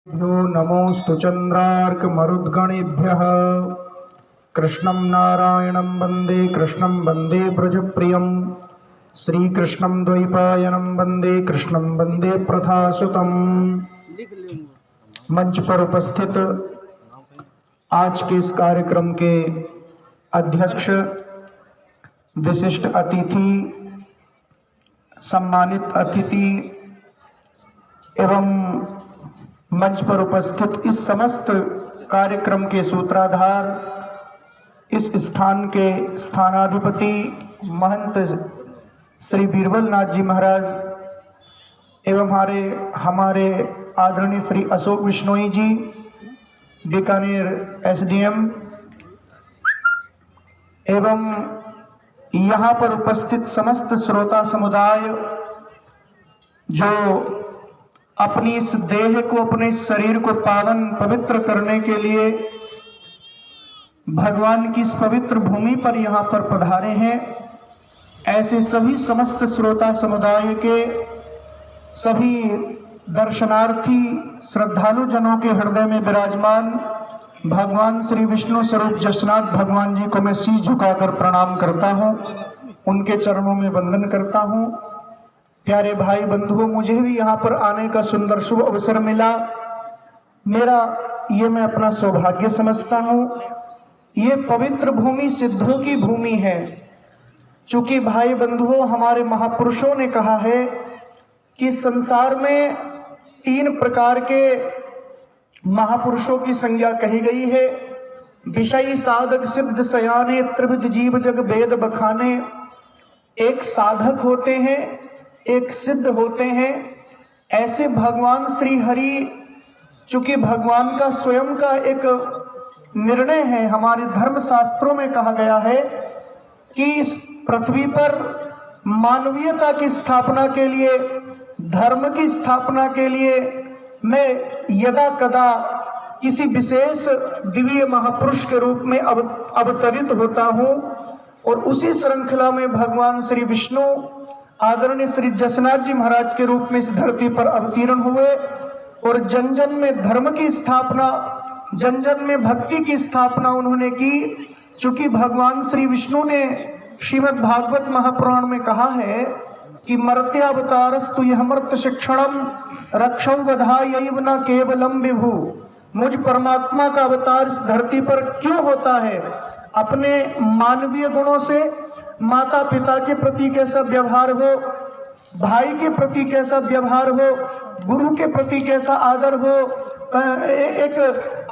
भ्यो नमोऽस्तु चन्द्रार्कमरुद्गणेभ्यः। कृष्णं नारायणं वन्दे कृष्णं वन्दे ब्रजप्रियं श्रीकृष्णं द्वैपायनं वन्दे कृष्णं वन्दे प्रथासुतं। मंच पर उपस्थित आज के इस कार्यक्रम के अध्यक्ष, विशिष्ट अतिथि, सम्मानित अतिथि एवं मंच पर उपस्थित इस समस्त कार्यक्रम के सूत्रधार, इस स्थान के स्थानाधिपति महंत श्री बीरबल नाथ जी महाराज एवं हमारे आदरणीय श्री अशोक बिश्नोई जी, बीकानेर एसडीएम, एवं यहाँ पर उपस्थित समस्त श्रोता समुदाय जो अपनी इस देह को, अपने इस शरीर को पावन पवित्र करने के लिए भगवान की इस पवित्र भूमि पर यहाँ पर पधारे हैं, ऐसे सभी समस्त श्रोता समुदाय के सभी दर्शनार्थी श्रद्धालु जनों के हृदय में विराजमान भगवान श्री विष्णु स्वरूप जसनाथ भगवान जी को मैं शीश झुकाकर प्रणाम करता हूँ, उनके चरणों में वंदन करता हूँ। प्यारे भाई बंधुओं, मुझे भी यहाँ पर आने का सुंदर शुभ अवसर मिला। मैं अपना सौभाग्य समझता हूँ। ये पवित्र भूमि सिद्धों की भूमि है। चूंकि भाई बंधुओं, हमारे महापुरुषों ने कहा है कि संसार में 3 प्रकार के महापुरुषों की संज्ञा कही गई है। विषयी साधक सिद्ध सयाने त्रिविध जीव जग वेद बखाने। एक साधक होते हैं, एक सिद्ध होते हैं। ऐसे भगवान श्री हरि, चूंकि भगवान का स्वयं का एक निर्णय है, हमारे धर्म शास्त्रों में कहा गया है कि इस पृथ्वी पर मानवीयता की स्थापना के लिए, धर्म की स्थापना के लिए मैं यदा कदा किसी विशेष दिव्य महापुरुष के रूप में अवतरित होता हूँ। और उसी श्रृंखला में भगवान श्री विष्णु आदरणीय श्री जसनाथ जी महाराज के रूप में इस धरती पर अवतीर्ण हुए और जन जन में धर्म की स्थापना, जन जन में भक्ति की स्थापना उन्होंने की। चूंकि भगवान श्री विष्णु ने श्रीमद् भागवत महापुराण में कहा है कि मर्त्यावतारस्तु यह मर्त्य शिक्षणम रक्षौ वधायैव न केवलम विभु। मुझ परमात्मा का अवतार इस धरती पर क्यों होता है? अपने मानवीय गुणों से, माता पिता के प्रति कैसा व्यवहार हो, भाई के प्रति कैसा व्यवहार हो, गुरु के प्रति कैसा आदर हो, एक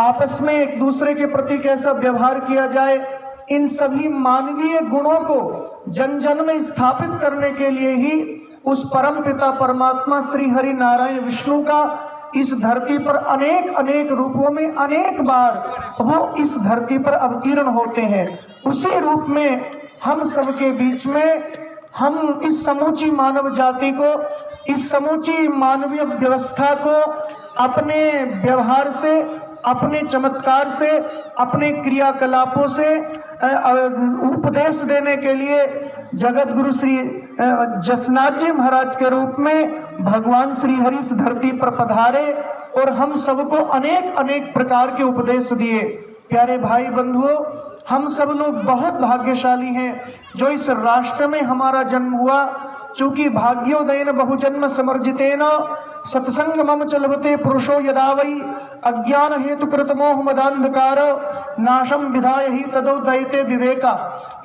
आपस में एक दूसरे के प्रति कैसा व्यवहार किया जाए, इन सभी मानवीय गुणों को जन जन में स्थापित करने के लिए ही उस परम पिता परमात्मा श्री हरि नारायण विष्णु का इस धरती पर अनेक अनेक रूपों में अनेक बार वो इस धरती पर अवतीर्ण होते हैं। उसी रूप में हम सबके बीच में, हम इस समूची मानव जाति को, इस समूची मानवीय व्यवस्था को अपने व्यवहार से, अपने चमत्कार से, अपने क्रियाकलापों से उपदेश देने के लिए जगत गुरु श्री जसनाथ जी महाराज के रूप में भगवान श्री हरि इस धरती पर पधारे और हम सबको अनेक अनेक प्रकार के उपदेश दिए। प्यारे भाई बंधुओं, हम सब लोग बहुत भाग्यशाली हैं जो इस राष्ट्र में हमारा जन्म हुआ। चूंकि भाग्योदयन बहुजन्म समर्जितेन सत्संग मम चलवते पुरुषो यदा वै अज्ञान हेतु कृत मोह मदांधकार नाशम विधाय ही तदोदयते विवेका।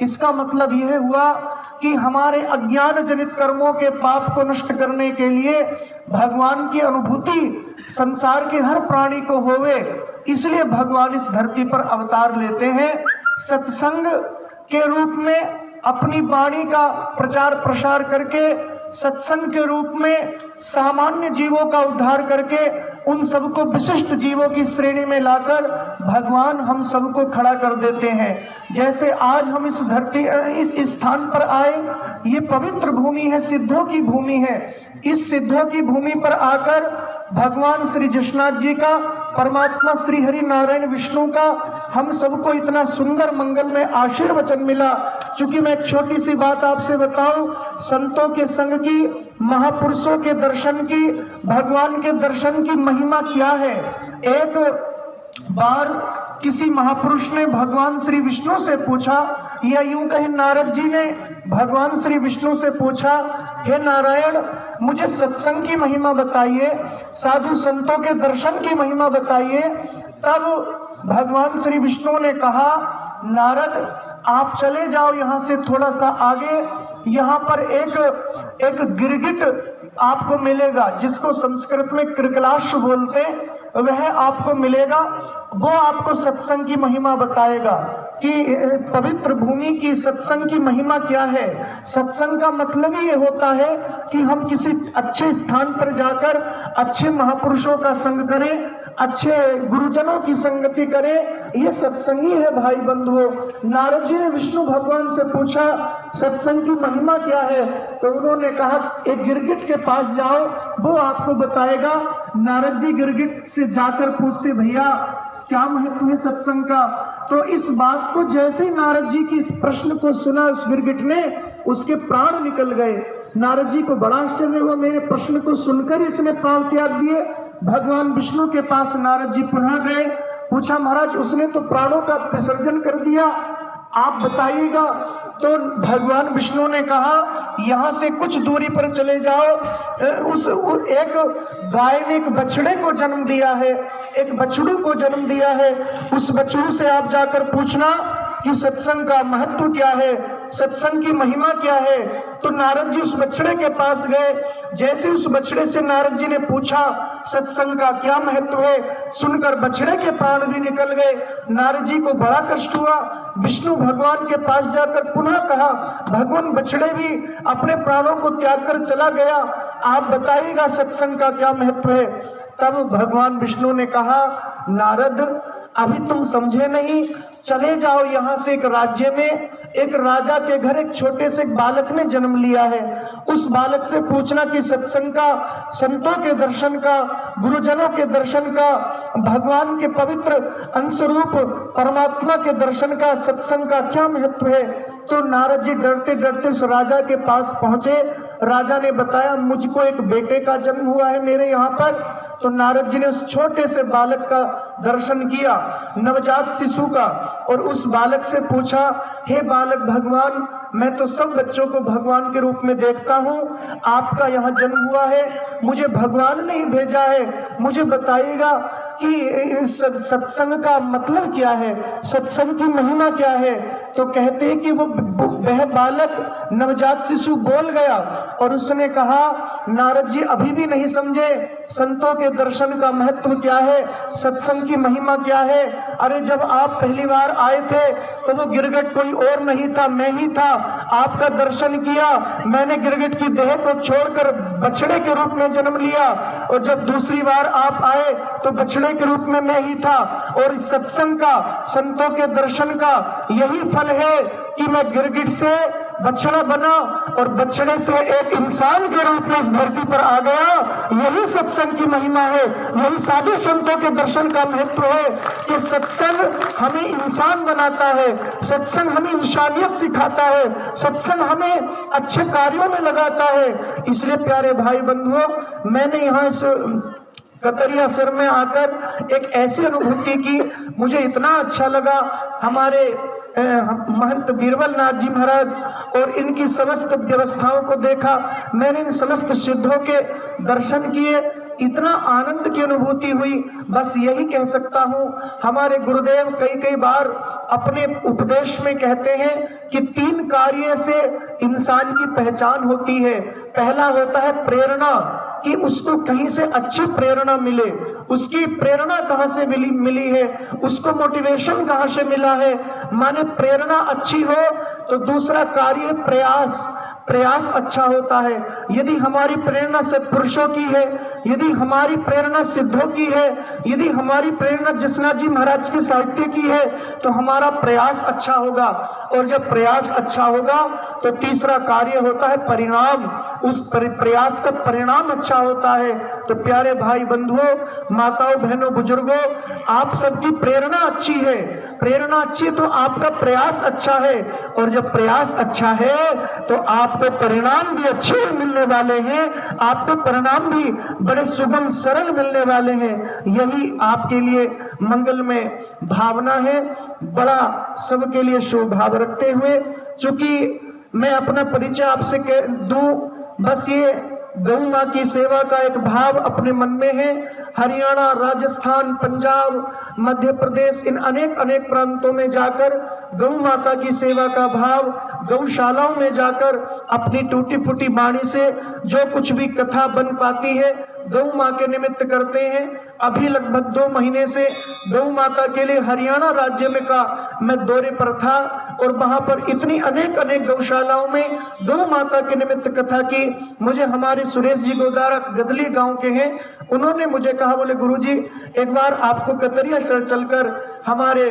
इसका मतलब यह हुआ कि हमारे अज्ञान जनित कर्मों के पाप को नष्ट करने के लिए भगवान की अनुभूति संसार के हर प्राणी को होवे, इसलिए भगवान इस धरती पर अवतार लेते हैं। सत्संग के रूप में अपनी वाणी का प्रचार प्रसार करके, सत्संग के रूप में सामान्य जीवों का उद्धार करके उन सबको विशिष्ट जीवों की श्रेणी में लाकर भगवान हम सबको खड़ा कर देते हैं। जैसे आज हम इस धरती, इस स्थान पर आए, ये पवित्र भूमि है, सिद्धों की भूमि है। इस सिद्धों की भूमि पर आकर भगवान श्री जसनाथ जी का परमात्मा श्री हरि नारायण विष्णु का हम सबको इतना सुंदर मंगल में आशीर्वचन मिला। चूंकि मैं एक छोटी सी बात आपसे बताऊं, संतों के संग की, महापुरुषों के दर्शन की, भगवान के दर्शन की महिमा क्या है। एक बार किसी महापुरुष ने भगवान श्री विष्णु से पूछा, या यूं कहें नारद जी ने भगवान श्री विष्णु से पूछा, हे नारायण मुझे सत्संग की महिमा बताइए, साधु संतों के दर्शन की महिमा बताइए। तब भगवान श्री विष्णु ने कहा, नारद आप चले जाओ यहाँ से थोड़ा सा आगे, यहाँ पर एक गिरगिट आपको मिलेगा, जिसको संस्कृत में कृकलाश बोलते, वह आपको मिलेगा। वो आपको सत्संग की महिमा बताएगा कि पवित्र भूमि की सत्संग की महिमा क्या है। सत्संग का मतलब ही ये होता है कि हम किसी अच्छे स्थान पर जाकर अच्छे महापुरुषों का संग करें, अच्छे गुरुजनों की संगति करें, ये सत्संगी है भाई बंधुओं। नारद जी ने विष्णु भगवान से पूछा सत्संग की महिमा क्या है, तो उन्होंने कहा एक गिरगिट के पास जाओ, वो आपको बताएगा। नारद जी गिरगिट से जाकर पूछते, भैया क्या महत्व है सत्संग का। तो इस बात को जैसे ही नारद जी की इस प्रश्न को सुना उस गिरगिट ने, उसके प्राण निकल गए। नारद जी को बड़ा आश्चर्य हुआ, मेरे प्रश्न को सुनकर इसने प्राण त्याग दिए। भगवान विष्णु के पास नारद जी पुनः गए, पूछा महाराज उसने तो प्राणों का विसर्जन कर दिया, आप बताइएगा। तो भगवान विष्णु ने कहा यहाँ से कुछ दूरी पर चले जाओ, एक गाय ने एक बछड़े को जन्म दिया है, एक बछड़ू को जन्म दिया है, उस बछड़ू से आप जाकर पूछना कि सत्संग का महत्व क्या है, सत्संग की महिमा क्या है। तो नारद जी उस बछड़े के पास गए। जैसे उस बछड़े से नारद जी ने पूछा सत्संग का क्या महत्व है, सुनकर बछड़े के प्राण भी निकल गए। नारद जी को बड़ा कष्ट हुआ। विष्णु भगवान के पास जाकर पुनः कहा, भगवान बछड़े भी अपने प्राणों को त्याग कर चला गया, आप बताइएगा सत्संग का क्या महत्व है। तब भगवान विष्णु ने कहा, नारद अभी तुम समझे नहीं, चले जाओ यहाँ से। एक राज्य में एक राजा के घर एक छोटे से बालक ने जन्म लिया है, उस बालक से पूछना कि सत्संग का, संतों के दर्शन का, गुरुजनों के दर्शन का, भगवान के पवित्र अंशरूप परमात्मा के दर्शन का, सत्संग का क्या महत्व है। तो नारद जी डरते डरते उस राजा के पास पहुंचे। राजा ने बताया मुझको एक बेटे का जन्म हुआ है मेरे यहाँ पर। तो नारद जी ने उस छोटे से बालक का दर्शन किया, नवजात शिशु का, और उस बालक से पूछा, हे बालक भगवान, मैं तो सब बच्चों को भगवान के रूप में देखता हूँ, आपका यहाँ जन्म हुआ है, मुझे भगवान ने ही भेजा है, मुझे बताइएगा कि सत्संग का मतलब क्या है, सत्संग की महिमा क्या है। तो कहते हैं कि वह बालक नवजात शिशु बोल गया और उसने कहा, नारद जी अभी भी नहीं समझे संतों के दर्शन का महत्व क्या है, सत्संग की महिमा क्या है। अरे जब आप पहली बार आए थे तो वो गिरगिट कोई और नहीं था, मैं ही था, आपका दर्शन किया, मैंने गिरगिट की देह को छोड़कर बछड़े के रूप में जन्म लिया, और जब दूसरी बार आप आए तो बछड़े के रूप में मैं ही था। और इस सत्संग का, संतों के दर्शन का यही फल है कि मैं गिरगिट से बछड़ा बना और बछड़े से एक इंसान के रूप में इस धरती पर आ गया। यही सत्संग की महिमा है, यही साधु संतों के दर्शन का महत्व है कि सत्संग हमें इंसान बनाता है, सत्संग हमें इंसानियत सिखाता है, सत्संग हमें अच्छे कार्यों में लगाता है। इसलिए प्यारे भाई बंधुओं, मैंने यहाँ इस कतरिया सर में आकर एक ऐसी अनुभूति की, मुझे इतना अच्छा लगा। हमारे महंत बीरबल नाथ जी महाराज और इनकी समस्त व्यवस्थाओं को देखा, मैंने इन समस्त सिद्धों के दर्शन किए, इतना आनंद की अनुभूति हुई। बस यही कह सकता हूँ, हमारे गुरुदेव कई बार अपने उपदेश में कहते हैं कि 3 कार्य से इंसान की पहचान होती है। पहला होता है प्रेरणा, कि उसको कहीं से अच्छी प्रेरणा मिले, उसकी प्रेरणा कहाँ से मिली है, उसको मोटिवेशन कहाँ से मिला है, माने प्रेरणा अच्छी हो। तो दूसरा कार्य प्रयास, प्रयास अच्छा होता है, यदि हमारी प्रेरणा सत्पुरुषों की है, यदि हमारी प्रेरणा सिद्धों की है, यदि हमारी प्रेरणा जसनाथ जी महाराज के साहित्य की है, तो हमारा प्रयास अच्छा होगा। और जब प्रयास अच्छा होगा तो तीसरा कार्य होता है परिणाम, उस प्रयास का परिणाम अच्छा होता है। तो प्यारे भाई बंधुओं, माताओं, बहनों, बुजुर्गों, आप सबकी प्रेरणा अच्छी है, प्रेरणा अच्छी है तो आपका प्रयास अच्छा है, और जब प्रयास अच्छा है तो आपको परिणाम भी अच्छे मिलने वाले हैं, आपको परिणाम भी बड़े सुगम सरल मिलने वाले हैं। यही आपके लिए मंगल में भावना है। बड़ा सबके लिए शुभ भाव रखते हुए, चूंकि मैं अपना परिचय आपसे दूं, बस ये गौ माँ की सेवा का एक भाव अपने मन में है। हरियाणा, राजस्थान, पंजाब, मध्य प्रदेश, इन अनेक अनेक प्रांतों में जाकर गौ माता की सेवा का भाव, गौशालाओं में जाकर अपनी टूटी फूटी वाणी से जो कुछ भी कथा बन पाती है गौ माँ के निमित्त करते हैं। अभी लगभग 2 महीने से गौ माता के लिए हरियाणा राज्य में का मैं दौरे पर था, और वहां पर इतनी अनेक अनेक गौशालाओं में गौ माता के निमित्त कथा की। मुझे हमारे सुरेश जी गोदारा गदली गांव के हैं, उन्होंने मुझे कहा, बोले गुरुजी एक बार आपको कतरिया चलकर हमारे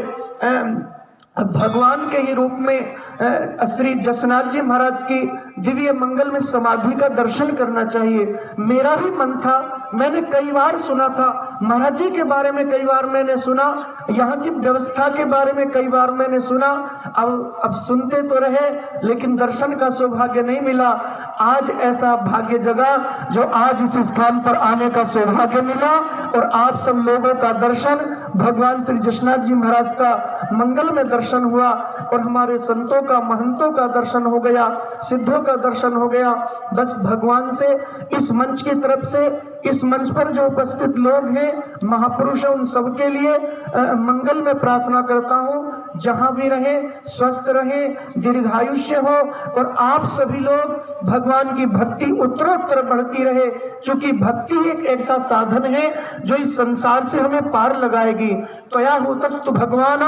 भगवान के ही रूप में श्री जसनाथ जी महाराज की दिव्य मंगल में समाधि का दर्शन करना चाहिए। मेरा भी मन था, मैंने कई बार सुना था महाराज जी के बारे में, कई बार मैंने सुना, यहाँ की व्यवस्था के बारे में कई बार मैंने सुना, अब सुनते तो रहे लेकिन दर्शन का सौभाग्य नहीं मिला। आज ऐसा भाग्य जगा जो आज इस स्थान पर आने का सौभाग्य मिला, और आप सब लोगों का दर्शन, भगवान श्री जसनाथ जी महाराज का मंगल में दर्शन हुआ, और हमारे संतों का, महंतों का दर्शन हो गया, सिद्धों का दर्शन हो गया। बस भगवान से इस मंच की तरफ से, इस मंच पर जो उपस्थित लोग हैं, महापुरुष हैं, उन सबके लिए मंगल में प्रार्थना करता हूँ, जहां भी रहे स्वस्थ रहे, दीर्घायुष्य हो, और आप सभी लोग भगवान की भक्ति उत्तरोत्तर बढ़ती रहे, क्योंकि भक्ति एक ऐसा साधन है जो इस संसार से हमें पार लगाएगी। त्वया हुतस्तु भगवान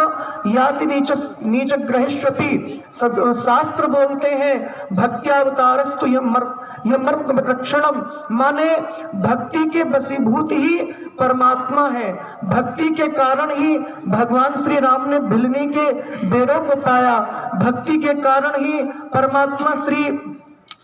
याति नीच ग्रहेष्वपि, शास्त्र बोलते हैं भक्त्यावतारस्तु यमर्त रक्षणम, माने भक्ति के वशीभूत ही परमात्मा है। भक्ति के कारण ही भगवान श्री राम ने भिलनी के बेरों को पाया, भक्ति के कारण ही परमात्मा श्री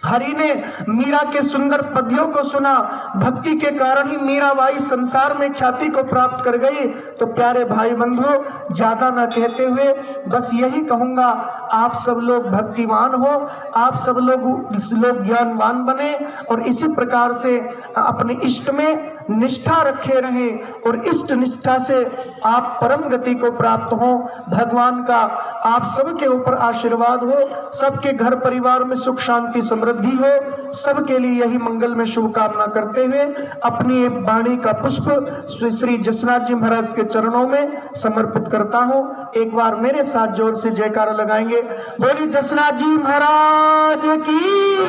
हरि ने मीरा के सुंदर पद्यों को सुना, भक्ति के कारण ही मीराबाई संसार में ख्याति को प्राप्त कर गई। तो प्यारे भाई बंधुओं, ज्यादा ना कहते हुए बस यही कहूंगा, आप सब लोग भक्तिवान हो, आप सब लोग ज्ञानवान बने, और इसी प्रकार से अपने इष्ट में निष्ठा रखे रहें, और इष्ट निष्ठा से आप परम गति को प्राप्त हो। भगवान का आप सबके ऊपर आशीर्वाद हो, सबके घर परिवार में सुख शांति समृद्धि हो, सबके लिए यही मंगल में शुभकामना करते हुए अपनी एक वाणी का पुष्प श्री जसनाथ जी महाराज के चरणों में समर्पित करता हूँ। एक बार मेरे साथ जोर से जयकारा लगाएंगे, बोलिए जसनाथ जी महाराज की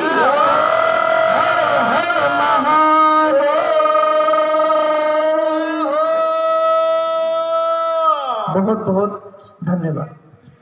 हर हर महादेव। बहुत बहुत धन्यवाद।